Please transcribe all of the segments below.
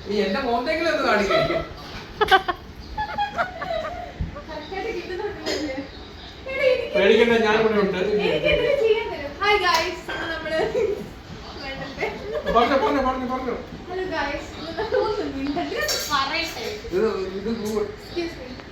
നീ എന്റെ മോന്തെങ്കിലും ഒന്ന് കാണിക്കും. പേടിക്കണ്ട, ഞാനിവിടെ ഉണ്ട്. ഹായ് ഗൈസ്, നമ്മള് പറഞ്ഞു. ഹലോ ഗൈസ്,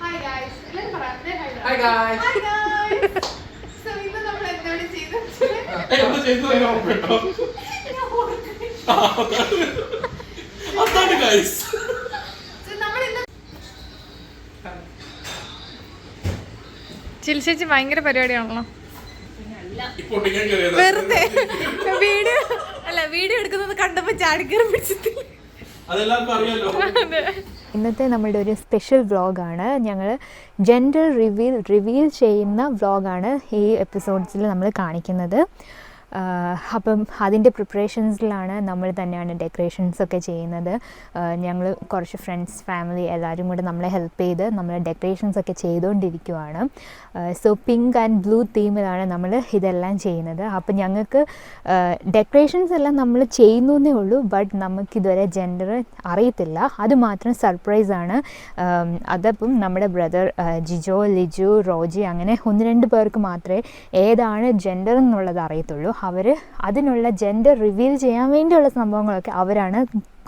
ഹായ് ഗൈസ്, എല്ലാവരും പറയാം. Hi guys. സോ ഇന്ന് നമ്മൾ എന്താണ് ചെയ്തത്? അതാണ് ഗൈസ്. ചിൽച്ചേച്ചി ഭയങ്കര പരിപാടിയാണല്ലോ. വെറുതെ വീഡിയോ എടുക്കുന്നത് കണ്ടപ്പോ ചാടിക്കറി പിടിച്ചിട്ട്. ഇന്നത്തെ നമ്മളുടെ ഒരു സ്പെഷ്യൽ വ്ളോഗാണ്. ഞങ്ങൾ ജെൻഡർ റിവീൽ ചെയ്യുന്ന വ്ളോഗാണ് ഈ എപ്പിസോഡ്സിൽ നമ്മൾ കാണിക്കുന്നത്. അപ്പം അതിൻ്റെ പ്രിപ്പറേഷൻസിലാണ്. നമ്മൾ തന്നെയാണ് ഡെക്കറേഷൻസൊക്കെ ചെയ്യുന്നത്. ഞങ്ങൾ കുറച്ച് ഫ്രണ്ട്സ്, ഫാമിലി എല്ലാവരും കൂടെ നമ്മളെ ഹെൽപ്പ് ചെയ്ത് നമ്മൾ ഡെക്കറേഷൻസൊക്കെ ചെയ്തുകൊണ്ടിരിക്കുവാണ്. സോ പിങ്ക് ആൻഡ് ബ്ലൂ തീമിലാണ് നമ്മൾ ഇതെല്ലാം ചെയ്യുന്നത്. അപ്പം ഞങ്ങൾക്ക് ഡെക്കറേഷൻസ് എല്ലാം നമ്മൾ ചെയ്യുന്നേ ഉള്ളൂ, ബട്ട് നമുക്കിതുവരെ ജെൻഡർ അറിയത്തില്ല. അതുമാത്രം സർപ്രൈസാണ്. അതപ്പം നമ്മുടെ ബ്രദർ ജിജോ, ലിജു, റോജി അങ്ങനെ 1-2 പേർക്ക് മാത്രമേ ഏതാണ് ജെൻഡർ എന്നുള്ളത് അറിയത്തുള്ളൂ. അവർ അതിനുള്ള ജെൻഡർ റിവീൽ ചെയ്യാൻ വേണ്ടിയുള്ള സംഭവങ്ങളൊക്കെ അവരാണ്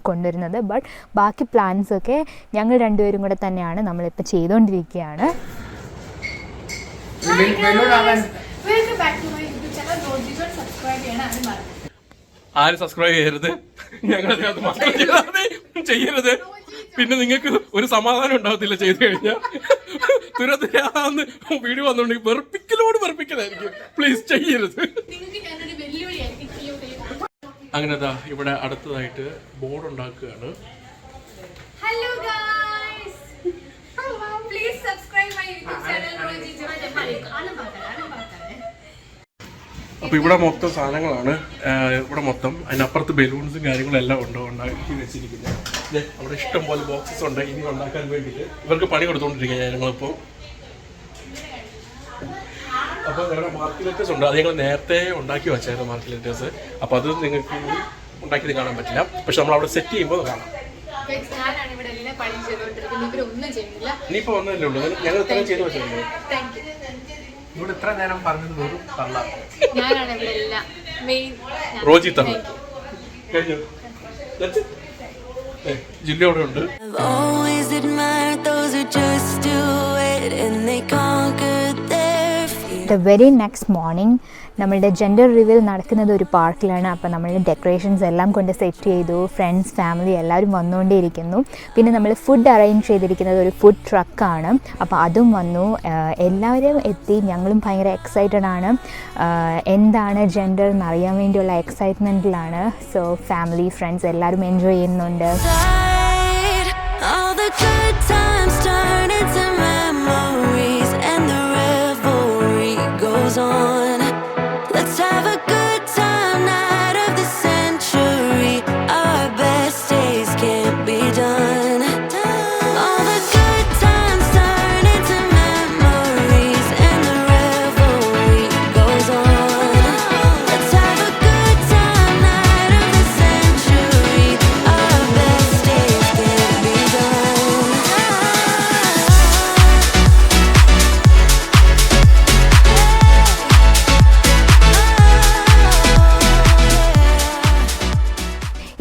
കൊണ്ടുവരുന്നത്. ബട്ട് ബാക്കി പ്ലാൻസൊക്കെ ഞങ്ങൾ രണ്ടുപേരും കൂടെ തന്നെയാണ് നമ്മളിപ്പോൾ ചെയ്തുകൊണ്ടിരിക്കുകയാണ്. ആരും സബ്സ്ക്രൈബ് ചെയ്യരുത്, ഞങ്ങളത് ചെയ്യരുത്. പിന്നെ നിങ്ങൾക്ക് ഒരു സമാധാനം ഉണ്ടാവത്തില്ല ചെയ്തു കഴിഞ്ഞാൽ. തുരത്തിലാന്ന് വീഡിയോ വന്നുകൊണ്ടെങ്കിൽ വെറുപ്പിക്കലായിരിക്കും. പ്ലീസ് ചെയ്യരുത്. അങ്ങനെതാ ഇവിടെ അടുത്തതായിട്ട് ബോർഡ് ഉണ്ടാക്കുകയാണ്. Hello guys, please subscribe my YouTube channel. അപ്പോൾ ഇവിടെ മൊത്തം സാധനങ്ങളാണ്. ഇവിടെ മൊത്തം അതിനപ്പുറത്ത് ബലൂൺസും കാര്യങ്ങളും എല്ലാം ഉണ്ടോ ഉണ്ടാക്കി വെച്ചിരിക്കുന്നത്. അവിടെ ഇഷ്ടം പോലെ ബോക്സസ് ഉണ്ട് ഇനി ഉണ്ടാക്കാൻ വേണ്ടിയിട്ട്. ഇവർക്ക് പണി കൊടുത്തുകൊണ്ടിരിക്കുക ഞങ്ങളിപ്പോൾ. അപ്പോൾ ഞങ്ങളുടെ മാർക്കറ്റ് ഉണ്ട്, അത് ഞങ്ങൾ നേരത്തെ ഉണ്ടാക്കി വെച്ചായിരുന്നു മാർക്കറ്റ്. അപ്പോൾ അത് നിങ്ങൾക്ക് ഉണ്ടാക്കിയത് കാണാൻ പറ്റില്ല, പക്ഷെ നമ്മൾ അവിടെ സെറ്റ് ചെയ്യുമ്പോൾ കാണാം. ഇനിയിപ്പോൾ ഒന്നല്ലേ ഉള്ളൂ, ഞങ്ങൾ ഇത്രയും ചെയ്ത് വെച്ചിട്ടുണ്ട്. ഇവിടെ ഇത്ര നേരം പറഞ്ഞത് വെറും തള്ള. റോജി തള്ള കഴിഞ്ഞു. ജില്ല അവിടെ ഉണ്ട്. ദ വെരി നെക്സ്റ്റ് മോർണിംഗ് നമ്മളുടെ ജെൻഡർ റിവീൽ നടക്കുന്നത് ഒരു പാർക്കിലാണ്. അപ്പോൾ നമ്മൾ ഡെക്കറേഷൻസ് എല്ലാം കൊണ്ട് സെറ്റ് ചെയ്തു. ഫ്രണ്ട്സ്, ഫാമിലി എല്ലാവരും വന്നുകൊണ്ടേയിരിക്കുന്നു. പിന്നെ നമ്മൾ ഫുഡ് അറേഞ്ച് ചെയ്തിരിക്കുന്നത് ഒരു ഫുഡ് ട്രക്കാണ്. അപ്പോൾ അതും വന്നു, എല്ലാവരും എത്തി. ഞങ്ങളും ഭയങ്കര എക്സൈറ്റഡ് ആണ്. എന്താണ് ജെൻഡർ എന്നറിയാൻ വേണ്ടിയുള്ള എക്സൈറ്റ്മെൻറ്റിലാണ്. സോ ഫാമിലി, ഫ്രണ്ട്സ് എല്ലാവരും എൻജോയ് ചെയ്യുന്നുണ്ട്. On. Let's have a good time, night of the century. Our best days can't be done. All the good times turn into memories and the revelry goes on. Let's have a good time, night of the century. Our best days can't be done.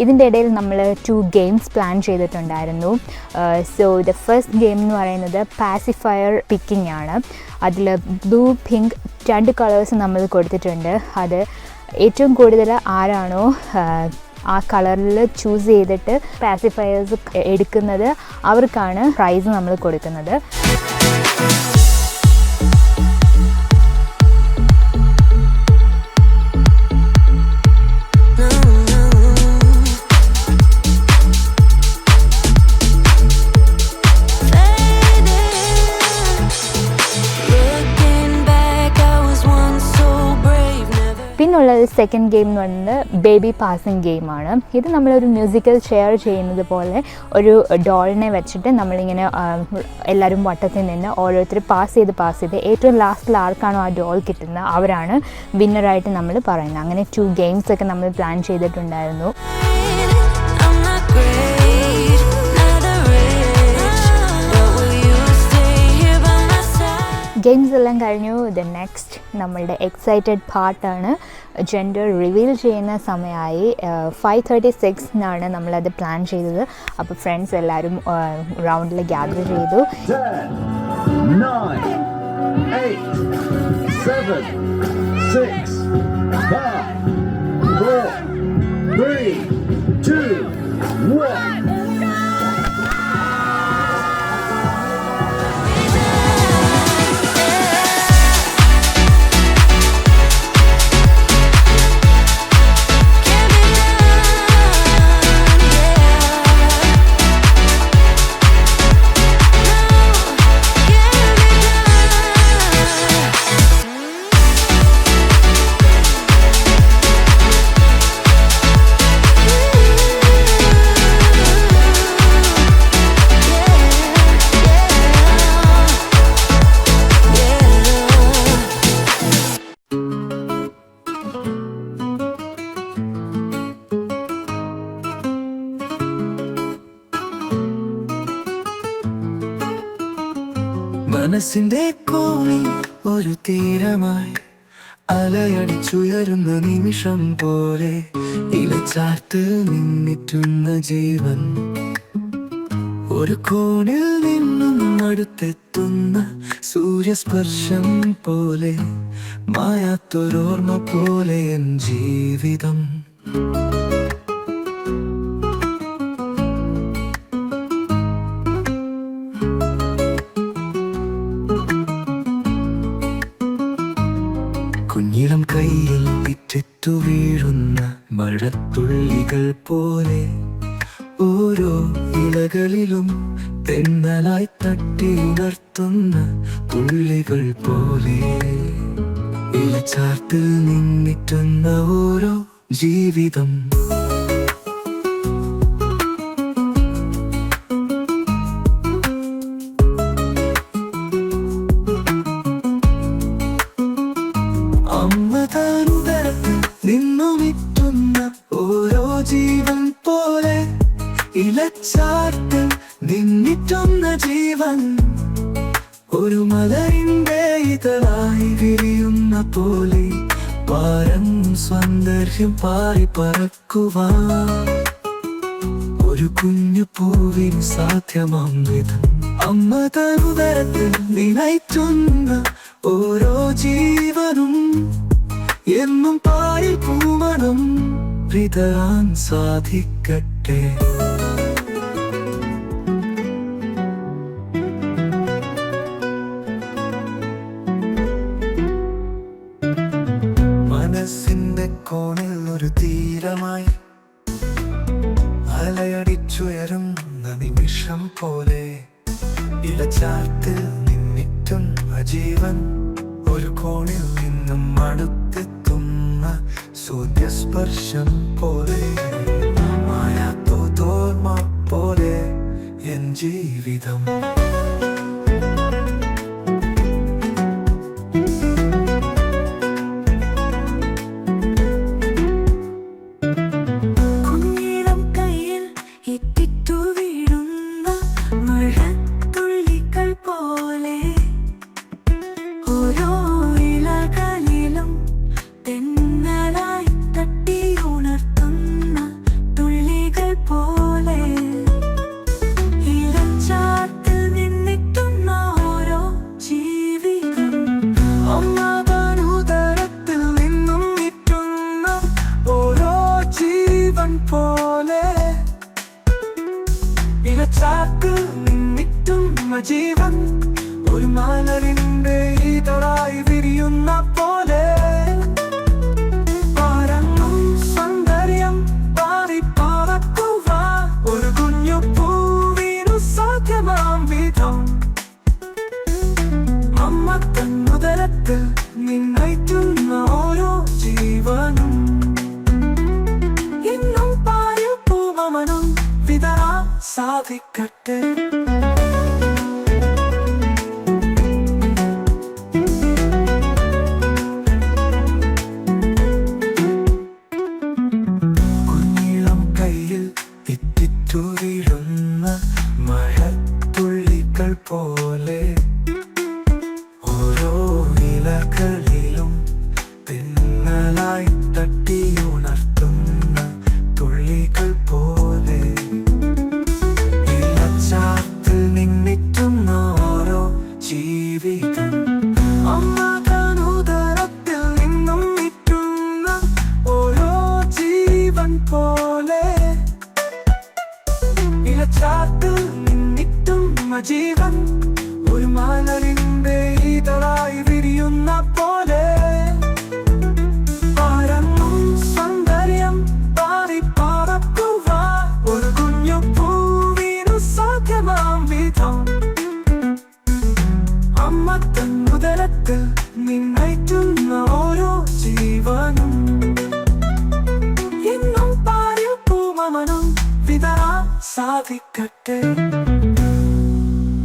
ഇതിൻ്റെ ഇടയിൽ നമ്മൾ 2 games plan ചെയ്തിട്ടുണ്ടായിരുന്നു. So the first game എന്ന് പറയുന്നത് pacifier picking ആണ്. അതിൽ blue, pink 2 colours നമ്മൾ കൊടുത്തിട്ടുണ്ട്. അത് ഏറ്റവും കൂടുതൽ ആരാണോ ആ കളറിൽ ചൂസ് ചെയ്തിട്ട് പാസിഫയേഴ്സ് എടുക്കുന്നത് അവർക്കാണ് പ്രൈസ് നമ്മൾ കൊടുക്കുന്നത്. പിന്നുള്ളത് സെക്കൻഡ് ഗെയിം എന്ന് പറയുന്നത് ബേബി പാസിംഗ് ഗെയിമാണ്. ഇത് നമ്മളൊരു മ്യൂസിക്കൽ ചെയർ ചെയ്യുന്നത് പോലെ ഒരു ഡോളിനെ വെച്ചിട്ട് നമ്മളിങ്ങനെ എല്ലാവരും വട്ടത്തിൽ നിന്ന് ഓരോരുത്തർ പാസ് ചെയ്ത് ഏറ്റവും ലാസ്റ്റിൽ ആർക്കാണോ ആ ഡോൾ കിട്ടുന്നത് അവരാണ് വിന്നറായിട്ട് നമ്മൾ പറയുന്നത്. അങ്ങനെ 2 ഗെയിംസ് ഒക്കെ നമ്മൾ പ്ലാൻ ചെയ്തിട്ടുണ്ടായിരുന്നു. I'm not great, neither rich, but will you stay here by my side? Games എല്ലാം കഴിഞ്ഞു. ദ നെക്സ്റ്റ് നമ്മളുടെ എക്സൈറ്റഡ് പാർട്ടാണ്. ജെൻഡർ റിവീൽ ചെയ്യുന്ന സമയമായി 5:36 നമ്മളത് പ്ലാൻ ചെയ്തത്. അപ്പോൾ ഫ്രണ്ട്സ് എല്ലാവരും റൗണ്ടിൽ ഗ്യാദർ ചെയ്തു. 10, 9, 8, 7, 6, 5, 4, 3, 2, 1. മനസ്സിന്റെ കോണിൽ ഒരു തീരമായി അലയടിച്ചുയരുന്ന നിമിഷം പോലെ ഇലച്ചാർത്ത് നിന്നിട്ടുന്ന ജീവൻ ഒരു കോണിൽ നിന്നും അടുത്തെത്തുന്ന സൂര്യസ്പർശം പോലെ മായാത്തൊരോർമ്മ പോലെ എൻ ജീവിതം. കുഞ്ഞിളം കയ്യിൽ ഇറ്റിറ്റു വീഴുന്ന മഴത്തുള്ളികൾ പോലെ ഓരോ ഇലകളിലും തെന്നലായി തട്ടി ഉണർത്തുന്ന തുള്ളികൾ പോലെ ഇലച്ചാർത്തിൽ നിന്നിട്ടുന്ന ഓരോ ജീവിതം. നിന്നുമിറ്റുന്ന ഓരോ ജീവൻ പോലെ ഇലച്ചാർത്ത് നിന്നിറ്റുന്ന ജീവൻ ഒരു മലരിന്റെ ഇതളായി വിരിയുന്ന പോലെ പാരം സൗന്ദര്യം പാറി പറക്കുവാൻ ഒരു കുഞ്ഞു പൂവിന് സാധ്യമാം വിധം അമ്മ തനുദരത്തിൽ നിലയ്ക്കുന്ന ഓരോ ജീവനും എന്നും പാടി പൂമണം വിതറാൻ സാധിക്കട്ടെ. മനസ്സിന്റെ കോണിൽ ഒരു തീരമായി അലയടിച്ചുയരുന്ന നിമിഷം പോലെ ഇലച്ചാർത്തിൽ നിന്നിട്ടുന്ന ജീവൻ ഒരു കോണിൽ നിന്നും അടുത്തെത്തുന്ന സൂര്യസ്പർശം പോലെ മായാത്തോർമ്മ പോലെ എൻ ജീവിതം. കുഞ്ഞിളം കയ്യിൽ ഇറ്റിറ്റു വീഴുന്ന മഴത്തുള്ളികൾ പോലെ ഓരോ ഇലകളിലും തെന്നലായി തട്ടി ഉണർത്തുന്ന തുള്ളികൾ പോലെ ഇലച്ചാർത്തിൽ സാധിക്കട്ടെ. കുഞ്ഞിളം കയ്യിൽ ഇറ്റിറ്റു വീഴുന്ന മഴത്തുള്ളികൾ പോലെ ഓരോ ഇലകളിലും പിന്നലായി തട്ടിയുണർത്തുന്ന തുള്ളികൾ പോലെ ഇലച്ചാത്തിൽ നിന്നിട്ടുന്ന ഓരോ ജീവിതം അമ്മ തനുദരത്തിൽ നിന്നും നിറ്റുന്ന ഓരോ ജീവൻ പോലെ ഇലച്ചാത്തിൽ നിന്നിട്ടുന്ന ജീവൻ ഒരു മലരിന്റെ ഇതളായി വിരിയുന്ന പോലെ പരന്നും സൗന്ദര്യം പാറി പറക്കുവാൻ ഒരു കുഞ്ഞു പൂവിനു സാധ്യമാം വിധം അമ്മ തൻ ഉദരത്തിൽ നിന്നയറ്റുന്ന ഓരോ ജീവനും എന്നും പാരിൽ പൂമമനും വിതറാൻ സാധിക്കട്ടെ.